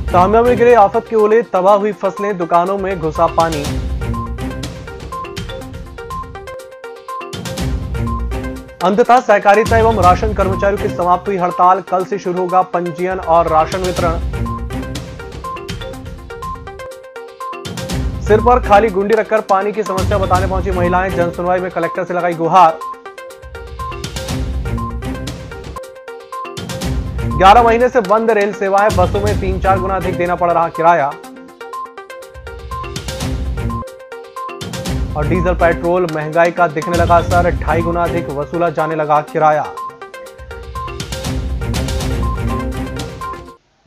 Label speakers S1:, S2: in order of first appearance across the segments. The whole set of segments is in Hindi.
S1: तामिया में गिरे आफत के ओले, तबाह हुई फसलें, दुकानों में घुसा पानी। अंततः सहकारिता एवं राशन कर्मचारियों की समाप्त हुई हड़ताल, कल से शुरू होगा पंजीयन और राशन वितरण। सिर पर खाली गुंडी रखकर पानी की समस्या बताने पहुंची महिलाएं, जनसुनवाई में कलेक्टर से लगाई गुहार। 11 महीने से बंद रेल सेवाएं, बसों में 3-4 गुना अधिक देना पड़ रहा किराया। और डीजल पेट्रोल महंगाई का दिखने लगा असर, 2.5 गुना अधिक वसूला जाने लगा किराया।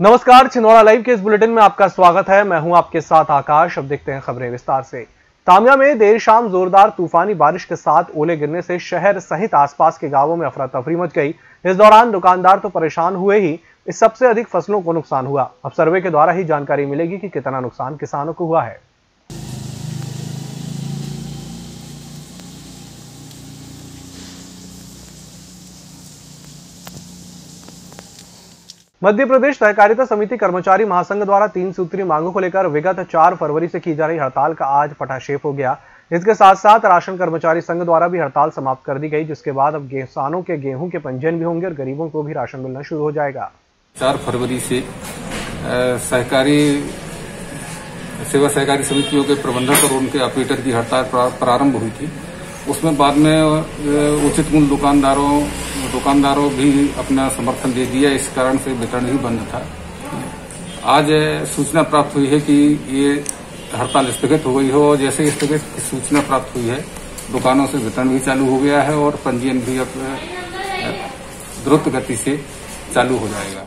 S1: नमस्कार, छिंदवाड़ा लाइव के इस बुलेटिन में आपका स्वागत है। मैं हूं आपके साथ आकाश। अब देखते हैं खबरें विस्तार से। तामिया में देर शाम जोरदार तूफानी बारिश के साथ ओले गिरने से शहर सहित आसपास के गांवों में अफरा तफरी मच गई। इस दौरान दुकानदार तो परेशान हुए ही, इस सबसे अधिक फसलों को नुकसान हुआ। अब सर्वे के द्वारा ही जानकारी मिलेगी कि कितना नुकसान किसानों को हुआ है। मध्य प्रदेश सहकारिता समिति कर्मचारी महासंघ द्वारा 3 सूत्रीय मांगों को लेकर विगत 4 फरवरी से की जा रही हड़ताल का आज पटाक्षेप हो गया। इसके साथ साथ राशन कर्मचारी संघ द्वारा भी हड़ताल समाप्त कर दी गई, जिसके बाद अब किसानों के गेहूं के पंजीयन भी होंगे और गरीबों को भी राशन मिलना शुरू हो जाएगा।
S2: 4 फरवरी से सहकारी समितियों के प्रबंधक और उनके ऑपरेटर की हड़ताल प्रारंभ हुई थी। उसमें बाद में उचित मूल्य दुकानदारों भी अपना समर्थन दे दिया। इस कारण से वितरण भी बंद था। आज सूचना प्राप्त हुई है कि ये हड़ताल स्थगित हो गई हो, और जैसे ही स्थगित की सूचना प्राप्त हुई है, दुकानों से वितरण भी चालू हो गया है और पंजीयन भी अब द्रुत गति से चालू हो जाएगा।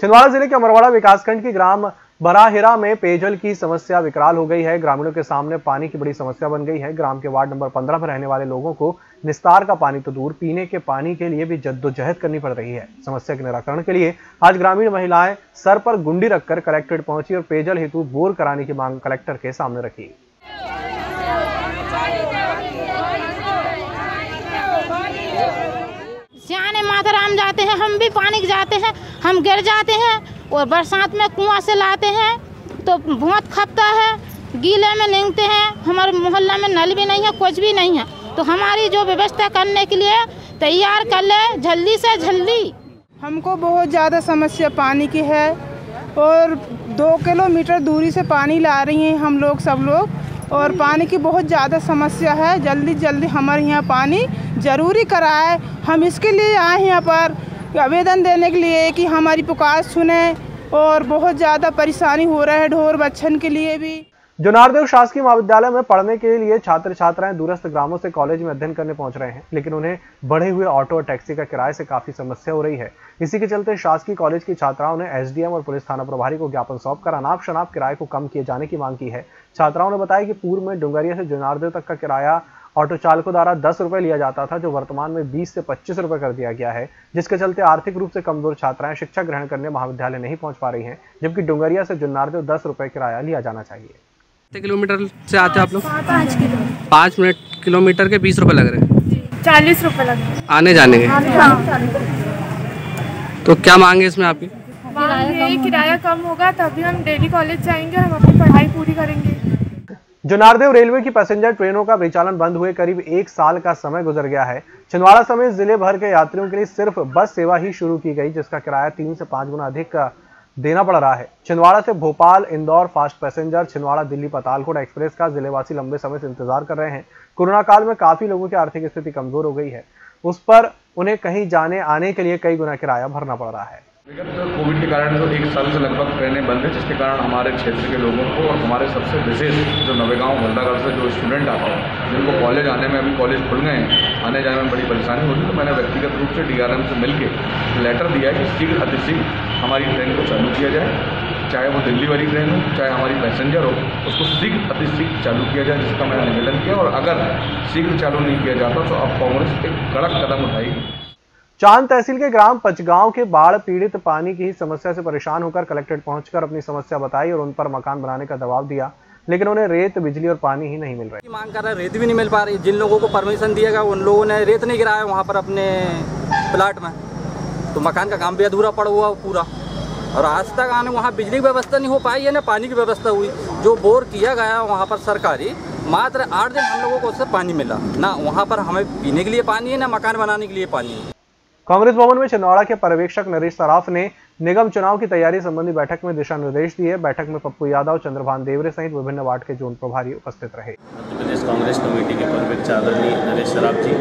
S1: छिंदवाड़ा जिले के अमरवाड़ा विकासखंड की ग्राम बराहिरा में पेयजल की समस्या विकराल हो गई है। ग्रामीणों के सामने पानी की बड़ी समस्या बन गई है। ग्राम के वार्ड नंबर 15 में रहने वाले लोगों को निस्तार का पानी तो दूर, पीने के पानी के लिए भी जद्दोजहद करनी पड़ रही है। समस्या के निराकरण के लिए आज ग्रामीण महिलाएं सर पर गुंडी रखकर कलेक्ट्रेट पहुंची और पेयजल हेतु बोर कराने की मांग कलेक्टर के सामने रखी।
S3: सियाने माथाराम जाते हैं, हम भी पानी जाते हैं, हम गिर जाते हैं और बरसात में कुआं से लाते हैं तो बहुत खपता है, गीले में नींगते हैं। हमारे मोहल्ला में नल भी नहीं है, कुछ भी नहीं है, तो हमारी जो व्यवस्था करने के लिए तैयार कर ले जल्दी से जल्दी।
S4: हमको बहुत ज़्यादा समस्या पानी की है और 2 किलोमीटर दूरी से पानी ला रही हैं हम लोग सब लोग, और पानी की बहुत ज़्यादा समस्या है। जल्दी जल्दी हमारे यहाँ पानी ज़रूरी कराए। हम इसके लिए आए हैं यहाँ पर आवेदन देने के लिए कि हमारी पुकार सुने, और बहुत ज़्यादा परेशानी हो रहा है ढोर बच्चन के लिए भी।
S1: जुनारदेव शासकीय महाविद्यालय में पढ़ने के लिए छात्र छात्राएं दूरस्थ ग्रामों से कॉलेज में अध्ययन करने पहुंच रहे हैं, लेकिन उन्हें बढ़े हुए ऑटो और टैक्सी का किराए से काफी समस्या हो रही है। इसी के चलते शासकीय कॉलेज की छात्राओं ने एसडीएम और पुलिस थाना प्रभारी को ज्ञापन सौंपकर अनाप शनाप किराए को कम किए जाने की मांग की है। छात्राओं ने बताया कि पूर्व में डुंगरिया से जुनारदेव तक का किराया ऑटो चालकों द्वारा 10 रुपए लिया जाता था, जो वर्तमान में 20 से 25 रुपए कर दिया गया है, जिसके चलते आर्थिक रूप से कमजोर छात्राएं शिक्षा ग्रहण करने महाविद्यालय नहीं पहुंच पा रही हैं, जबकि डुंगरिया से जुनारदेव 10 रुपए किराया लिया जाना चाहिए।
S5: कितने किलोमीटर से आते हैं आप लोग? 5 मिनट किलोमीटर के 20 रुपए लग रहे हैं।
S6: 40 रुपए लग रहे हैं
S5: आने जाने के। तो क्या मांगे इसमें आपकी?
S6: किराया कम होगा तभी हम डेली कॉलेज जाएंगे, हम अपनी पढ़ाई पूरी करेंगे।
S1: जुनारदेव रेलवे की पैसेंजर ट्रेनों का परिचालन बंद हुए करीब 1 साल का समय गुजर गया है। छिंदवाड़ा समेत जिले भर के यात्रियों के लिए सिर्फ बस सेवा ही शुरू की गई, जिसका किराया 3 से 5 गुना अधिक देना पड़ रहा है। छिंदवाड़ा से Bhopal Indore fast passenger, Chhindwara Delhi Patalkot express का जिलेवासी लंबे समय से इंतजार कर रहे हैं। कोरोना काल में काफी लोगों की आर्थिक स्थिति कमजोर हो गई है, उस पर उन्हें कहीं जाने आने के लिए कई गुना किराया भरना पड़ रहा है।
S7: विगत कोविड के कारण जो 1 साल से लगभग ट्रेनें बंद है, जिसके कारण हमारे क्षेत्र के लोगों को और हमारे सबसे विशेष जो नवेगांव भंडागढ़ से जो स्टूडेंट आते हैं, जिनको कॉलेज आने में, अभी कॉलेज खुल गए हैं, आने जाने में बड़ी परेशानी होती है, तो मैंने व्यक्तिगत रूप से डीआरएम से मिलकर लेटर दिया है कि शीघ्र अतिशीघ्र हमारी ट्रेन को चालू किया जाए, चाहे वो दिल्ली वाली ट्रेन हो, चाहे हमारी पैसेंजर हो, उसको शीघ्र अतिशीघ्र चालू किया जाए, जिसका मैंने निवेदन किया। और अगर शीघ्र चालू नहीं किया जाता तो अब कांग्रेस एक कड़क कदम उठाएगी।
S1: चांद तहसील के ग्राम पचगांव के बाढ़ पीड़ित पानी की ही समस्या से परेशान होकर कलेक्ट्रेट पहुंचकर अपनी समस्या बताई और उन पर मकान बनाने का दबाव दिया, लेकिन उन्हें रेत, बिजली और पानी ही नहीं मिल रही।
S5: मांग कर रहे, रेत भी नहीं मिल पा रही। जिन लोगों को परमिशन दिया गया उन लोगों ने रेत नहीं गिराया वहाँ पर अपने प्लाट में, तो मकान का काम भी अधूरा पड़ा हुआ पूरा।
S8: और आज तक आने वहाँ बिजली की व्यवस्था नहीं हो पाई है, ना पानी की व्यवस्था हुई। जो बोर किया गया वहाँ पर सरकारी, मात्र 8 दिन हम लोगों को उससे पानी मिला, ना वहाँ पर हमें पीने के लिए पानी है, ना मकान बनाने के लिए पानी है।
S1: कांग्रेस भवन में छिंदवाड़ा के पर्यवेक्षक नरेश सराफ ने निगम चुनाव की तैयारी संबंधी बैठक में दिशा निर्देश दिए। बैठक में पप्पू यादव, चंद्रभान देवरे सहित विभिन्न वार्ड के जोन प्रभारी उपस्थित रहे।
S9: मध्य प्रदेश कांग्रेस कमेटी के पर्यवेक्षक आदरणीय नरेश सराफ जी,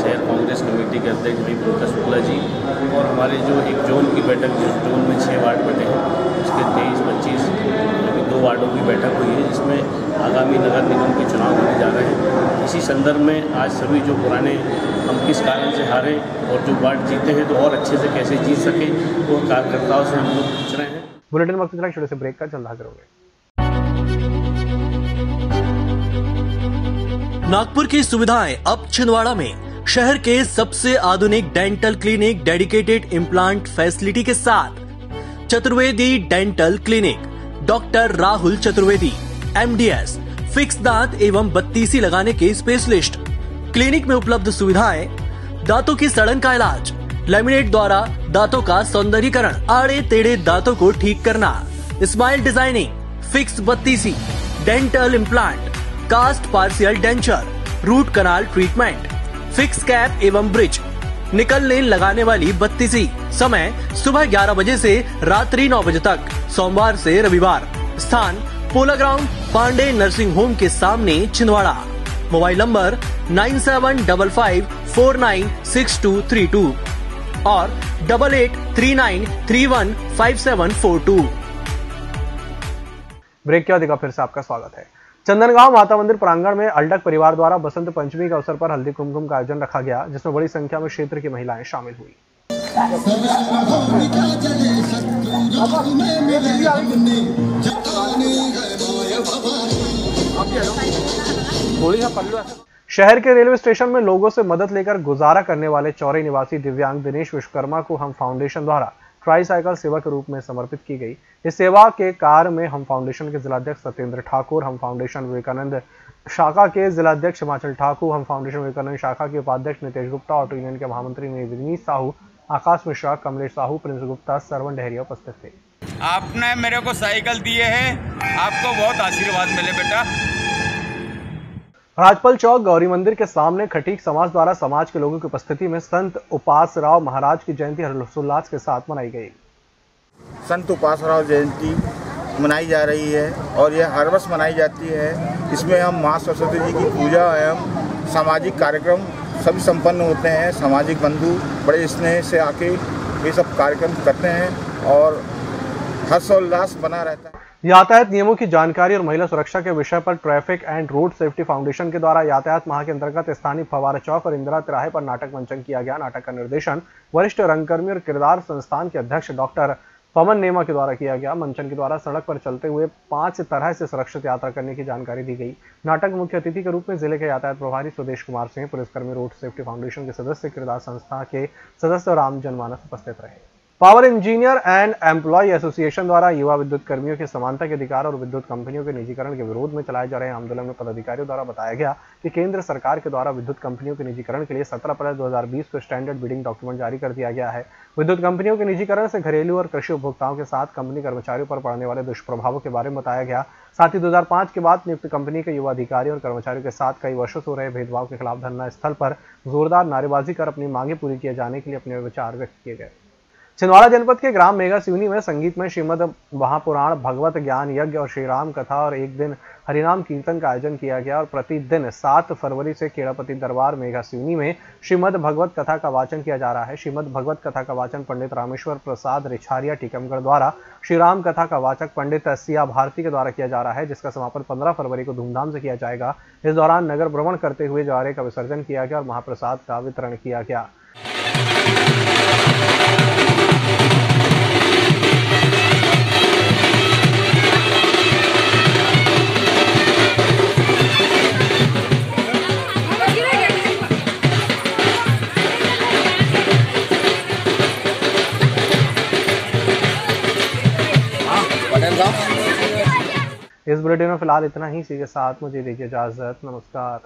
S9: शहर कांग्रेस कमेटी के अध्यक्ष भाई पंकज शुक्ला जी, और हमारे जो एक जोन की बैठक, जिस जोन में 6 वार्ड बने हैं उसके 23-25 2 वार्डों की बैठक हुई है, जिसमें आगामी नगर निगम के चुनाव होने जा रहे हैं। इसी संदर्भ में आज सभी जो पुराने हम किस कारण से हारे और जो वार्ड जीते हैं तो और अच्छे से कैसे जीत सके, वो कार्यकर्ताओं से हम लोग पूछ रहे हैं।
S1: बुलेटिन वक्त चला, छोटे से ब्रेक का जल्द हाजिर होंगे।
S10: नागपुर की सुविधाएं अब छिंदवाड़ा में। शहर के सबसे आधुनिक dental clinic, dedicated implant facility के साथ Chaturvedi dental clinic, doctor Rahul Chaturvedi, MDS, fix दांत एवं बत्तीसी लगाने के स्पेशलिस्ट। क्लिनिक में उपलब्ध सुविधाएं: दांतों की सड़न का इलाज, लैमिनेट द्वारा दांतों का सौंदर्यीकरण, आड़े टेढ़े दांतों को ठीक करना, स्माइल डिजाइनिंग, फिक्स बत्तीसी, dental implant, cast partial denture, root canal treatment, fix cap एवं ब्रिज, निकल लेन लगाने वाली बत्तीसी। समय सुबह 11 बजे से रात्रि 9 बजे तक, सोमवार से रविवार। स्थान पोला ग्राउंड, पांडे नर्सिंग होम के सामने, छिंदवाड़ा। मोबाइल नंबर 9755496232 और 8839315742।
S1: ब्रेक के बाद एक बार फिर से आपका स्वागत है। चंदनगांव माता मंदिर प्रांगण में अल्डक परिवार द्वारा बसंत पंचमी के अवसर पर हल्दी कुमकुम का आयोजन रखा गया, जिसमें बड़ी संख्या में क्षेत्र की महिलाएं शामिल हुई। शहर के रेलवे स्टेशन में लोगों से मदद लेकर गुजारा करने वाले चौरी निवासी दिव्यांग दिनेश विश्वकर्मा को हम फाउंडेशन द्वारा ट्राईसाइकिल सेवा के रूप में समर्पित की गई। इस सेवा के कार्य में हम फाउंडेशन के जिलाध्यक्ष सत्येंद्र ठाकुर, हम फाउंडेशन विवेकानंद शाखा के जिलाध्यक्ष हिमाचल ठाकुर, हम फाउंडेशन विवेकानंद शाखा के उपाध्यक्ष नितेश गुप्ता, ऑटो यूनियन के महामंत्री विनीत साहू, आकाश मिश्रा, कमलेश साहू, प्रिंस गुप्ता, सरवण डहरिया उपस्थित थे।
S11: आपने मेरे को साइकिल दिए हैं, आपको बहुत आशीर्वाद मिले बेटा।
S1: राजपल चौक गौरी मंदिर के सामने खटीक समाज द्वारा समाज के लोगों की उपस्थिति में संत उपास राव महाराज की जयंती हर्षोल्लास के साथ मनाई गई।
S12: संत उपास राव जयंती मनाई जा रही है और यह हर वर्ष मनाई जाती है। इसमें हम माँ सरस्वती जी की पूजा एवं सामाजिक कार्यक्रम सभी संपन्न होते हैं। सामाजिक बंधु बड़े स्नेह से आके ये सब कार्यक्रम करते हैं और हर्षोल्लास बना रहता है।
S1: यातायात नियमों की जानकारी और महिला सुरक्षा के विषय पर traffic and road safety foundation के द्वारा यातायात माह के अंतर्गत स्थानीय फवारा चौक और इंदिरा तिराहे पर नाटक मंचन किया गया। नाटक का निर्देशन वरिष्ठ रंगकर्मी और किरदार संस्थान के अध्यक्ष डॉक्टर पवन नेमा के द्वारा किया गया। मंचन के द्वारा सड़क पर चलते हुए 5 तरह से सुरक्षित यात्रा करने की जानकारी दी गई। नाटक मुख्य अतिथि के रूप में जिले के यातायात प्रभारी सुदेश कुमार सिंह, पुलिसकर्मी, रोड सेफ्टी फाउंडेशन के सदस्य, किरदार संस्था के सदस्य और आम जनमानस उपस्थित रहे। Power engineer and employ association द्वारा युवा विद्युत कर्मियों के समानता के अधिकार और विद्युत कंपनियों के निजीकरण के विरोध में चलाए जा रहे आंदोलन में पदाधिकारियों द्वारा बताया गया कि केंद्र सरकार के द्वारा विद्युत कंपनियों के निजीकरण के लिए 17 अप्रैल 2020 को स्टैंडर्ड बिडिंग डॉक्यूमेंट जारी कर दिया गया है। विद्युत कंपनियों के निजीकरण से घरेलू और कृषि उपभोक्ताओं के साथ कंपनी कर्मचारियों पर पड़ने वाले दुष्प्रभावों के बारे में बताया गया। साथ ही 2005 के बाद नियुक्त कंपनी के युवा अधिकारियों और कर्मचारियों के साथ कई वर्षों से हो रहे भेदभाव के खिलाफ धरना स्थल पर जोरदार नारेबाजी कर अपनी मांगे पूरी किए जाने के लिए अपने विचार व्यक्त किए गए। छिंदवाड़ा जनपद के ग्राम मेगा सिवनी में संगीत में श्रीमद महापुराण, भगवत ज्ञान यज्ञ और श्री राम कथा और एक दिन हरिनाम कीर्तन का आयोजन किया गया और प्रतिदिन 7 फरवरी से खेड़ापति दरबार मेगा सिवनी में श्रीमद भगवत कथा का वाचन किया जा रहा है। श्रीमद भगवत कथा का वाचन पंडित रामेश्वर प्रसाद रिछारिया टीकमगढ़ द्वारा, श्री राम कथा का वाचक पंडित सिया भारती के द्वारा किया जा रहा है, जिसका समापन 15 फरवरी को धूमधाम से किया जाएगा। इस दौरान नगर भ्रमण करते हुए ज्वारे का विसर्जन किया गया और महाप्रसाद का वितरण किया गया। इस बुलेटिन में फिलहाल इतना ही। इसी के साथ मुझे दीजिए इजाजत। नमस्कार।